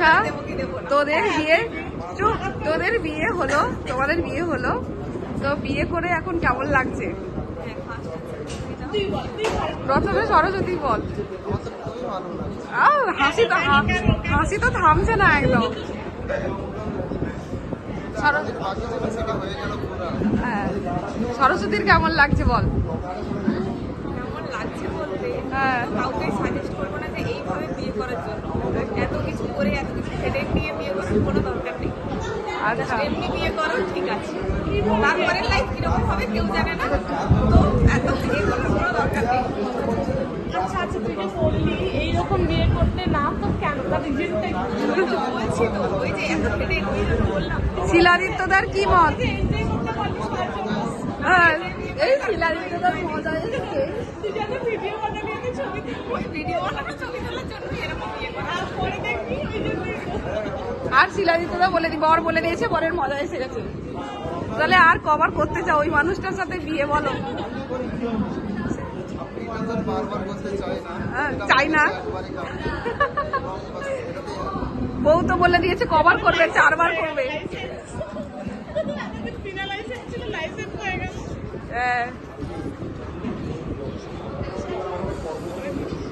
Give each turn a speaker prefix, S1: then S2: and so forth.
S1: আচ্ছা তোদের বিয়ে চুপ, তোদের বিয়ে হলো, তোমাদের বিয়ে হলো, তো বিয়ে করে এখন কেমন লাগছে? প্রথমে সরস্বতী বল। হাসি তো থামছে না একদম। হ্যাঁ, সরস্বতীর কেমন লাগছে বল?
S2: কেমন লাগছে বলতে
S1: হ্যাঁ,
S2: কাউকে সাজেস্ট করবো না যে এইভাবে বিয়ে করার জন্য। এত কিছু করে এত কিছু হেডেক নিয়ে বিয়ে করার কোনো দরকার নেই।
S1: আচ্ছা
S2: এমনি বিয়ে করো, ঠিক আছে। তারপরে লাইফ কিরকম হবে কেউ জানে না, তো এত বিয়ে করার কোনো দরকার নেই।
S3: আচ্ছা আচ্ছা, তুই যে বললি এইরকম বিয়ে করতে না, তো কেন তার রিজনটা
S2: বলছি তো, ওই যে এত হেডেক, ওই জন্য বললাম।
S1: শিলাদিত্যদার কি মত?
S3: এনজয় করতে পারলিস তার জন্য।
S1: হ্যাঁ, এই শিলাদিত্যদার মজা এসেছে।
S3: তুই যেন ভিডিও বানাবি, আমি ছবি তুলবো,
S2: ওই ভিডিও বানানো, ছবি তোলার জন্য এরকম বিয়ে করা।
S3: আর পরে দেখবি ওই জন্যই।
S1: আর শিলাদিত্যদা বলে বর বলে দিয়েছে বরের মজা এসে গেছে। তাহলে আর কভার করতে চাও ওই মানুষটার সাথে বিয়ে বলো? চাই না। বউ তো বলে দিয়েছে কভার করবে, 4 বার করবে।
S3: বিনা লাইসেন্স ছিল, লাইসেন্স হয়ে গেল।
S1: হ্যাঁ।